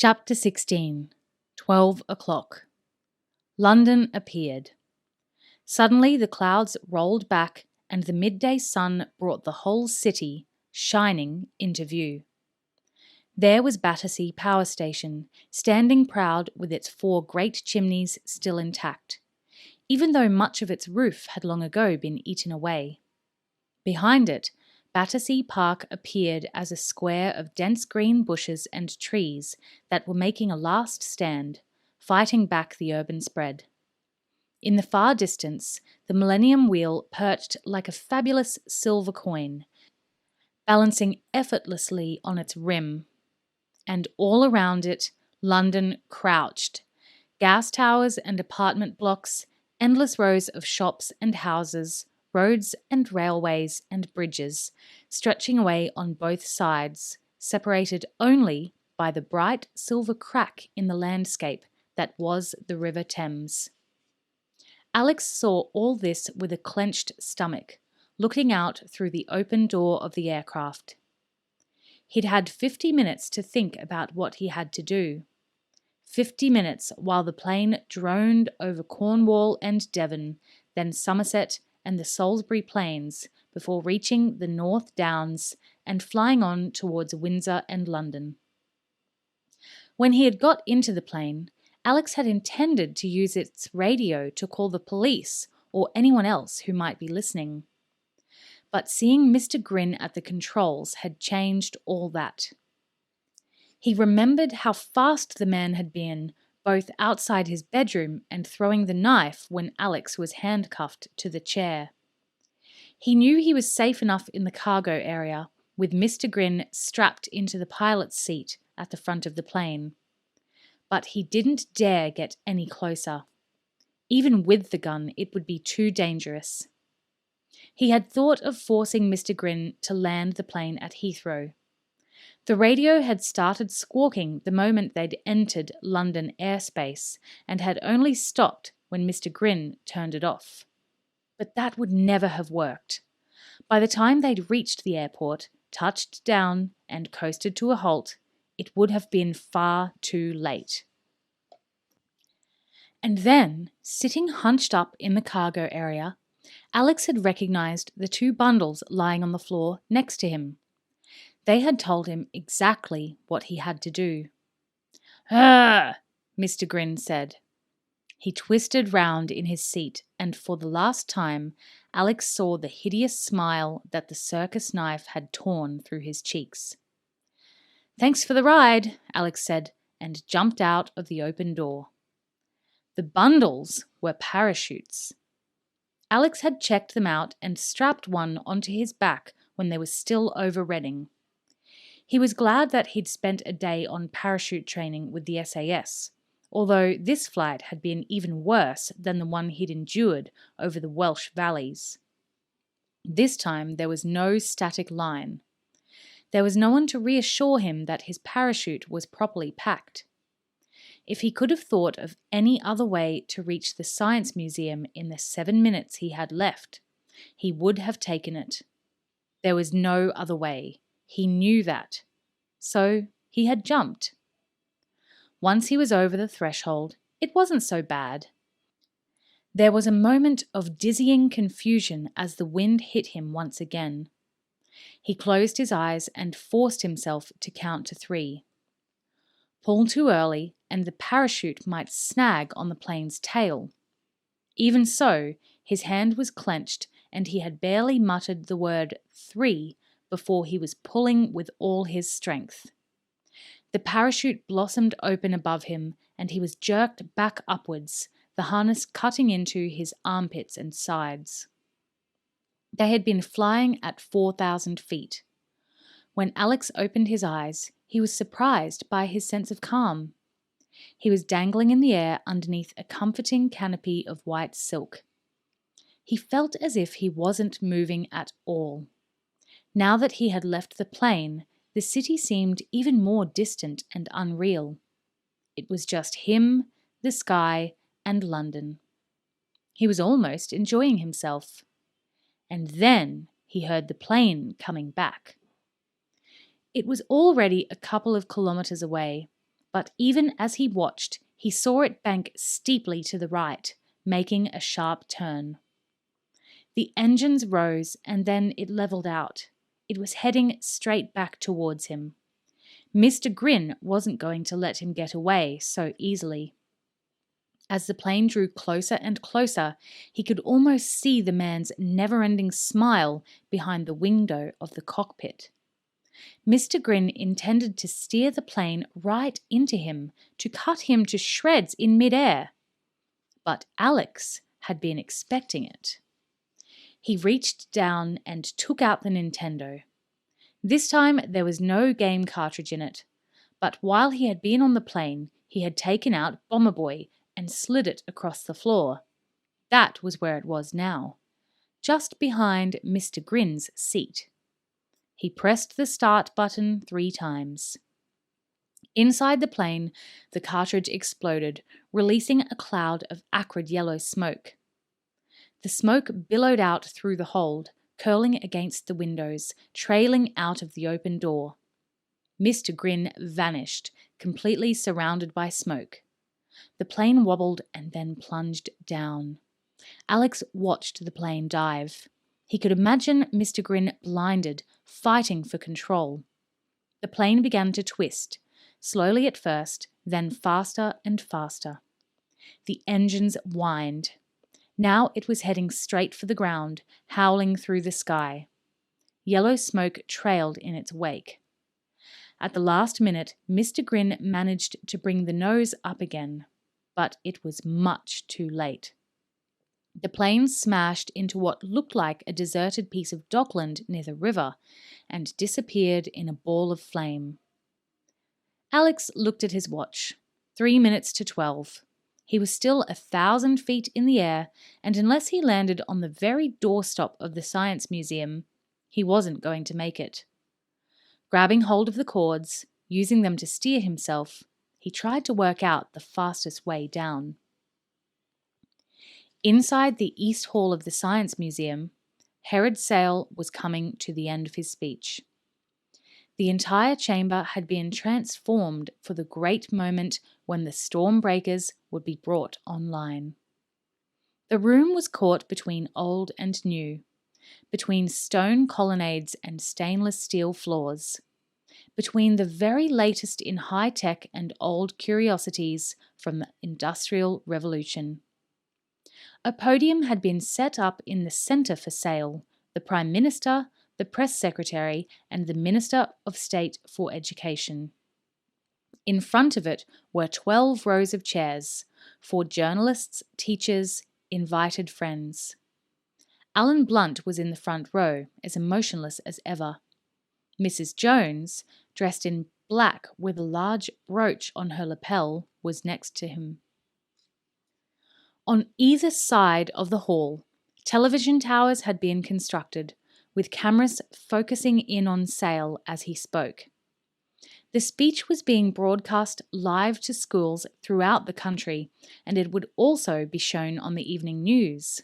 Chapter 16. 12 o'clock. London appeared. Suddenly the clouds rolled back and the midday sun brought the whole city, shining, into view. There was Battersea Power Station, standing proud with its 4 great chimneys still intact, even though much of its roof had long ago been eaten away. Behind it, Battersea Park appeared as a square of dense green bushes and trees that were making a last stand, fighting back the urban spread. In the far distance, the Millennium Wheel perched like a fabulous silver coin, balancing effortlessly on its rim. And all around it, London crouched. Gas towers and apartment blocks, endless rows of shops and houses, roads and railways and bridges, stretching away on both sides, separated only by the bright silver crack in the landscape that was the River Thames. Alex saw all this with a clenched stomach, looking out through the open door of the aircraft. He'd had 50 minutes to think about what he had to do. 50 minutes while the plane droned over Cornwall and Devon, then Somerset and the Salisbury Plains, before reaching the North Downs and flying on towards Windsor and London. When he had got into the plane, Alex had intended to use its radio to call the police or anyone else who might be listening. But seeing Mr. Grin at the controls had changed all that. He remembered how fast the man had been, both outside his bedroom and throwing the knife when Alex was handcuffed to the chair. He knew he was safe enough in the cargo area, with Mr. Grin strapped into the pilot's seat at the front of the plane. But he didn't dare get any closer. Even with the gun, it would be too dangerous. He had thought of forcing Mr. Grin to land the plane at Heathrow. The radio had started squawking the moment they'd entered London airspace and had only stopped when Mr. Grin turned it off. But that would never have worked. By the time they'd reached the airport, touched down, and coasted to a halt, it would have been far too late. And then, sitting hunched up in the cargo area, Alex had recognized the 2 bundles lying on the floor next to him. They had told him exactly what he had to do. "Mr. Grin said. He twisted round in his seat, and for the last time, Alex saw the hideous smile that the circus knife had torn through his cheeks. "Thanks for the ride," Alex said, and jumped out of the open door. The bundles were parachutes. Alex had checked them out and strapped one onto his back when they were still over Reading. He was glad that he'd spent a day on parachute training with the SAS, although this flight had been even worse than the one he'd endured over the Welsh valleys. This time there was no static line. There was no one to reassure him that his parachute was properly packed. If he could have thought of any other way to reach the Science Museum in the 7 minutes he had left, he would have taken it. There was no other way. He knew that. So he had jumped. Once he was over the threshold, it wasn't so bad. There was a moment of dizzying confusion as the wind hit him once again. He closed his eyes and forced himself to count to 3. Pull too early, and the parachute might snag on the plane's tail. Even so, his hand was clenched, and he had barely muttered the word 3 before he was pulling with all his strength. The parachute blossomed open above him, and he was jerked back upwards, the harness cutting into his armpits and sides. They had been flying at 4,000 feet. When Alex opened his eyes, he was surprised by his sense of calm. He was dangling in the air underneath a comforting canopy of white silk. He felt as if he wasn't moving at all. Now that he had left the plane, the city seemed even more distant and unreal. It was just him, the sky, and London. He was almost enjoying himself. And then he heard the plane coming back. It was already a couple of kilometres away, But even as he watched, he saw it bank steeply to the right, making a sharp turn. The engines rose and then it levelled out. It was heading straight back towards him. Mr. Grin wasn't going to let him get away so easily. As the plane drew closer and closer, he could almost see the man's never-ending smile behind the window of the cockpit. Mr. Grin intended to steer the plane right into him, to cut him to shreds in midair. But Alex had been expecting it. He reached down and took out the Nintendo. This time there was no game cartridge in it, but while he had been on the plane, he had taken out Bomber Boy and slid it across the floor. That was where it was now, just behind Mr. Grin's seat. He pressed the start button 3 times. Inside the plane, the cartridge exploded, releasing a cloud of acrid yellow smoke. The smoke billowed out through the hold, curling against the windows, trailing out of the open door. Mr. Grin vanished, completely surrounded by smoke. The plane wobbled and then plunged down. Alex watched the plane dive. He could imagine Mr. Grin blinded, fighting for control. The plane began to twist, slowly at first, then faster and faster. The engines whined. Now it was heading straight for the ground, howling through the sky. Yellow smoke trailed in its wake. At the last minute, Mr. Grin managed to bring the nose up again, but it was much too late. The plane smashed into what looked like a deserted piece of dockland near the river and disappeared in a ball of flame. Alex looked at his watch. 3 minutes to 12. He was still 1,000 feet in the air, and unless he landed on the very doorstep of the Science Museum, he wasn't going to make it. Grabbing hold of the cords, using them to steer himself, he tried to work out the fastest way down. Inside the East Hall of the Science Museum, Herod Sale was coming to the end of his speech. The entire chamber had been transformed for the great moment when the Stormbreakers would be brought online. The room was caught between old and new, between stone colonnades and stainless steel floors, between the very latest in high-tech and old curiosities from the Industrial Revolution. A podium had been set up in the centre for sale. The Prime Minister, the Press Secretary, and the Minister of State for Education. In front of it were 12 rows of chairs for journalists, teachers, invited friends. Alan Blunt was in the front row, as emotionless as ever. Mrs. Jones, dressed in black with a large brooch on her lapel, was next to him. On either side of the hall, television towers had been constructed, with cameras focusing in on Sale as he spoke. The speech was being broadcast live to schools throughout the country, and it would also be shown on the evening news.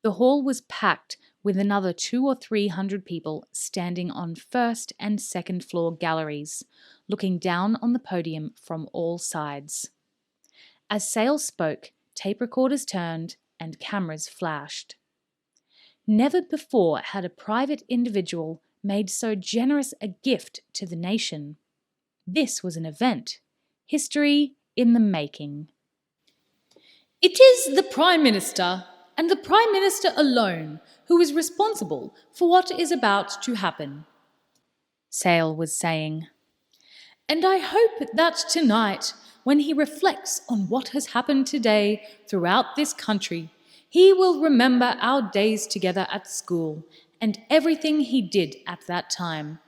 The hall was packed with another 200 or 300 people standing on first and second floor galleries, looking down on the podium from all sides. As Sale spoke, tape recorders turned and cameras flashed. Never before had a private individual made so generous a gift to the nation. This was an event, history in the making. It is the Prime Minister, and the Prime Minister alone, who is responsible for what is about to happen, Sale was saying. And I hope that tonight, when he reflects on what has happened today throughout this country, he will remember our days together at school and everything he did at that time.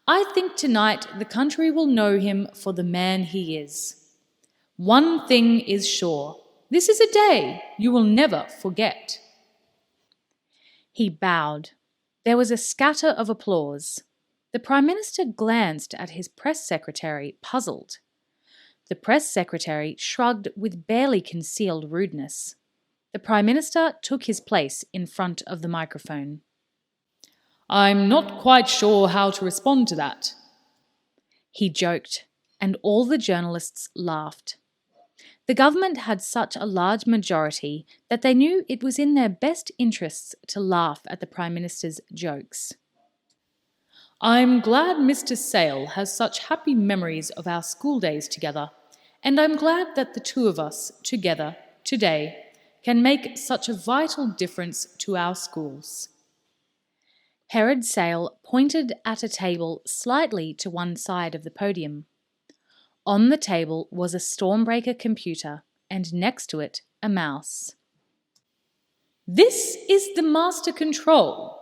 I think tonight the country will know him for the man he is. One thing is sure, this is a day you will never forget. He bowed. There was a scatter of applause. The Prime Minister glanced at his press secretary, puzzled. The press secretary shrugged with barely concealed rudeness. The Prime Minister took his place in front of the microphone. I'm not quite sure how to respond to that, he joked, and all the journalists laughed. The government had such a large majority that they knew it was in their best interests to laugh at the Prime Minister's jokes. "I'm glad Mr. Sale has such happy memories of our school days together, and I'm glad that the two of us, together, today, can make such a vital difference to our schools." Herod Sale pointed at a table slightly to one side of the podium. On the table was a Stormbreaker computer, and next to it, a mouse. "This is the master control,"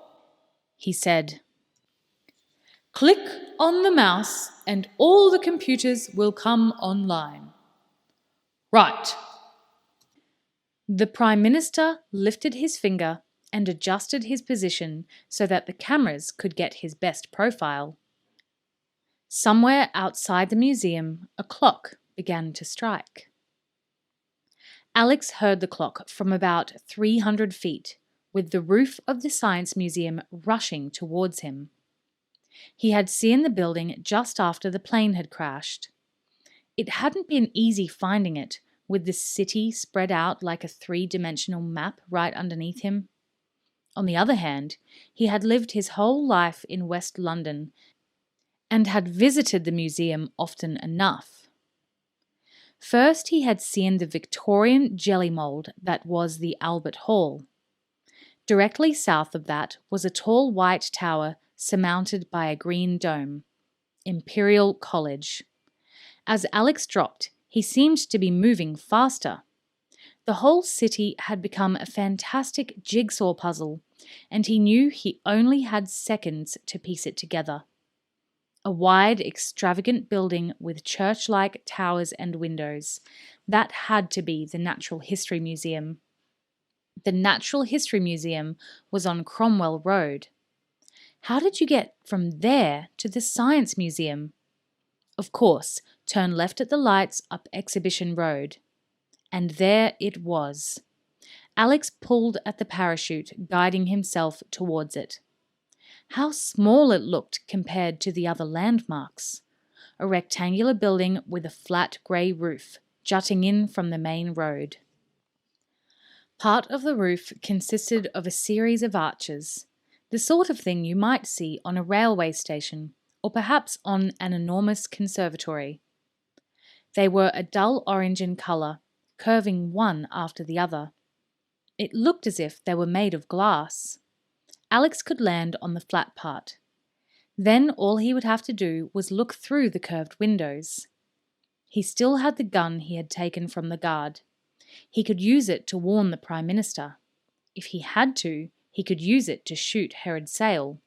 he said. "Click on the mouse and all the computers will come online." "Right." The Prime Minister lifted his finger and adjusted his position so that the cameras could get his best profile. Somewhere outside the museum, a clock began to strike. Alex heard the clock from about 300 feet, with the roof of the Science Museum rushing towards him. He had seen the building just after the plane had crashed. It hadn't been easy finding it, with the city spread out like a three-dimensional map right underneath him. On the other hand, he had lived his whole life in West London and had visited the museum often enough. First, he had seen the Victorian jelly mould that was the Albert Hall. Directly south of that was a tall white tower surmounted by a green dome. Imperial College. As Alex dropped, he seemed to be moving faster. The whole city had become a fantastic jigsaw puzzle, and he knew he only had seconds to piece it together. A wide, extravagant building with church-like towers and windows. That had to be the Natural History Museum. The Natural History Museum was on Cromwell Road. How did you get from there to the Science Museum? Of course, turn left at the lights up Exhibition Road. And there it was. Alex pulled at the parachute, guiding himself towards it. How small it looked compared to the other landmarks. A rectangular building with a flat grey roof, jutting in from the main road. Part of the roof consisted of a series of arches, the sort of thing you might see on a railway station, or perhaps on an enormous conservatory. They were a dull orange in colour, curving one after the other. It looked as if they were made of glass. Alex could land on the flat part. Then all he would have to do was look through the curved windows. He still had the gun he had taken from the guard. He could use it to warn the Prime Minister. If he had to, he could use it to shoot Herod Sale.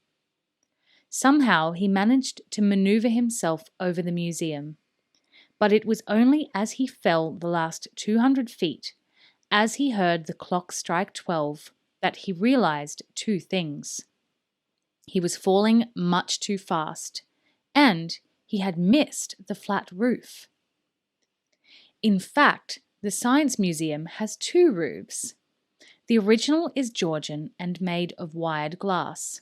Somehow he managed to maneuver himself over the museum. But it was only as he fell the last 200 feet, as he heard the clock strike 12, that he realized two things. He was falling much too fast, and he had missed the flat roof. In fact, the Science Museum has two roofs. The original is Georgian and made of wired glass,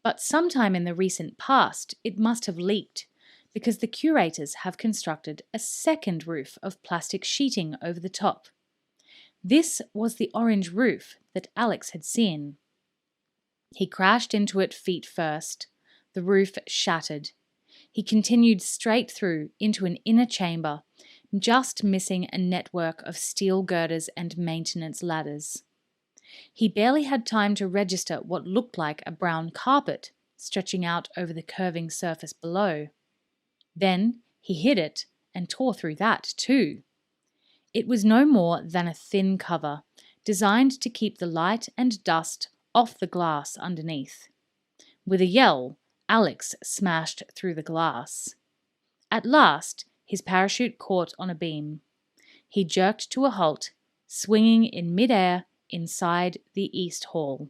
but sometime in the recent past it must have leaked, because the curators have constructed a second roof of plastic sheeting over the top. This was the orange roof that Alex had seen. He crashed into it feet first. The roof shattered. He continued straight through into an inner chamber, just missing a network of steel girders and maintenance ladders. He barely had time to register what looked like a brown carpet stretching out over the curving surface below. Then he hit it and tore through that too. It was no more than a thin cover, designed to keep the light and dust off the glass underneath. With a yell, Alex smashed through the glass. At last, his parachute caught on a beam. He jerked to a halt, swinging in midair inside the East Hall.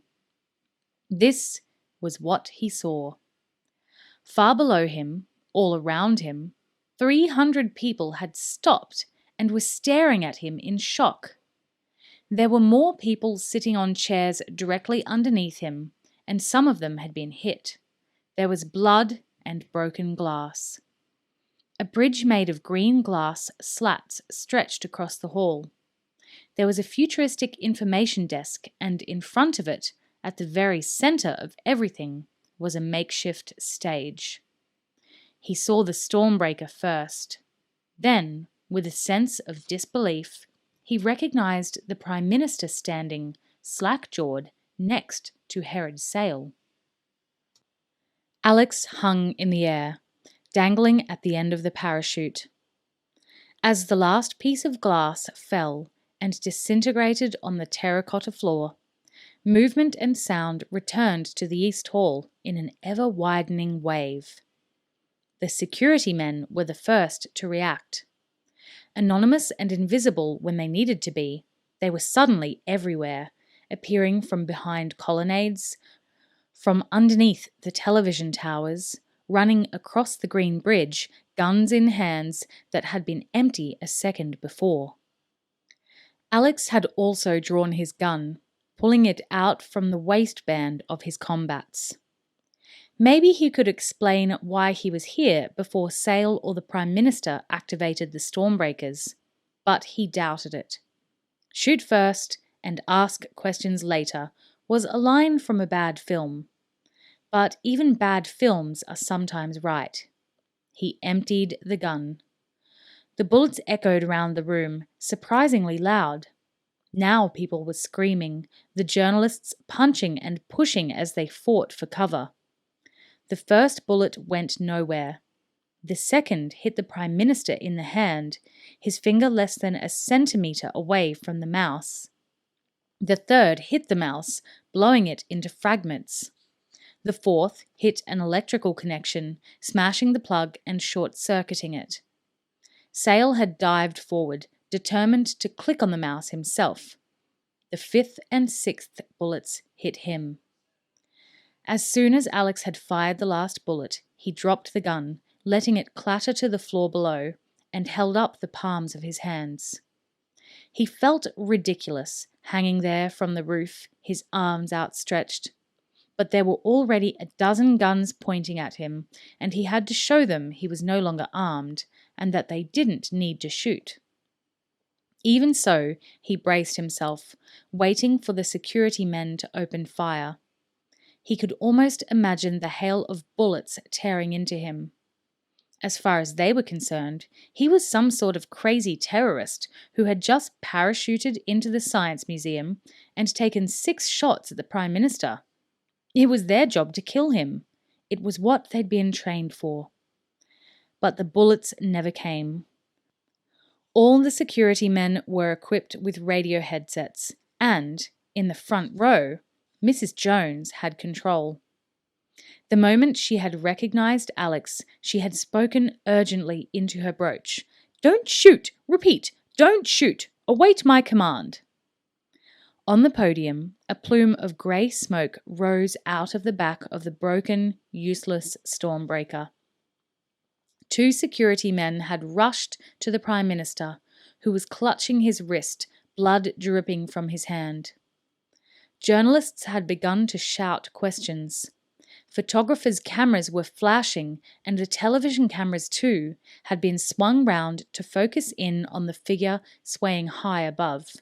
This was what he saw. Far below him, all around him, 300 people had stopped and were staring at him in shock. There were more people sitting on chairs directly underneath him, and some of them had been hit. There was blood and broken glass. A bridge made of green glass slats stretched across the hall. There was a futuristic information desk, and in front of it, at the very center of everything, was a makeshift stage. He saw the Stormbreaker first. Then, with a sense of disbelief, he recognized the Prime Minister standing, slack-jawed, next to Herod Sale. Alex hung in the air, dangling at the end of the parachute. As the last piece of glass fell and disintegrated on the terracotta floor, movement and sound returned to the East Hall in an ever-widening wave. The security men were the first to react. Anonymous and invisible when they needed to be, they were suddenly everywhere, appearing from behind colonnades, from underneath the television towers, running across the Green Bridge, guns in hands that had been empty a second before. Alex had also drawn his gun, pulling it out from the waistband of his combats. Maybe he could explain why he was here before Sale or the Prime Minister activated the Stormbreakers, but he doubted it. Shoot first and ask questions later was a line from a bad film. But even bad films are sometimes right. He emptied the gun. The bullets echoed around the room, surprisingly loud. Now people were screaming, the journalists punching and pushing as they fought for cover. The first bullet went nowhere. The second hit the Prime Minister in the hand, his finger less than a centimetre away from the mouse. The third hit the mouse, blowing it into fragments. The fourth hit an electrical connection, smashing the plug and short-circuiting it. Sale had dived forward, determined to click on the mouse himself. The fifth and sixth bullets hit him. As soon as Alex had fired the last bullet, he dropped the gun, letting it clatter to the floor below, and held up the palms of his hands. He felt ridiculous, hanging there from the roof, his arms outstretched. But there were already a dozen guns pointing at him, and he had to show them he was no longer armed, and that they didn't need to shoot. Even so, he braced himself, waiting for the security men to open fire. He could almost imagine the hail of bullets tearing into him. As far as they were concerned, he was some sort of crazy terrorist who had just parachuted into the Science Museum and taken 6 shots at the Prime Minister. It was their job to kill him. It was what they'd been trained for. But the bullets never came. All the security men were equipped with radio headsets, and, in the front row, Mrs. Jones had control. The moment she had recognized Alex, she had spoken urgently into her brooch. "Don't shoot! Repeat, don't shoot! Await my command!" On the podium, a plume of grey smoke rose out of the back of the broken, useless Stormbreaker. 2 security men had rushed to the Prime Minister, who was clutching his wrist, blood dripping from his hand. Journalists had begun to shout questions. Photographers' cameras were flashing, and the television cameras too had been swung round to focus in on the figure swaying high above.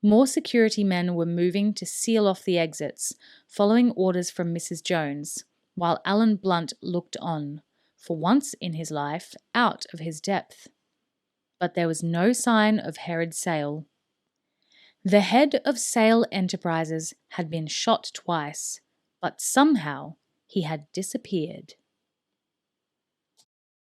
More security men were moving to seal off the exits, following orders from Mrs. Jones, while Alan Blunt looked on, for once in his life out of his depth. But there was no sign of Herod Sale. The head of Sale Enterprises had been shot twice, but somehow he had disappeared.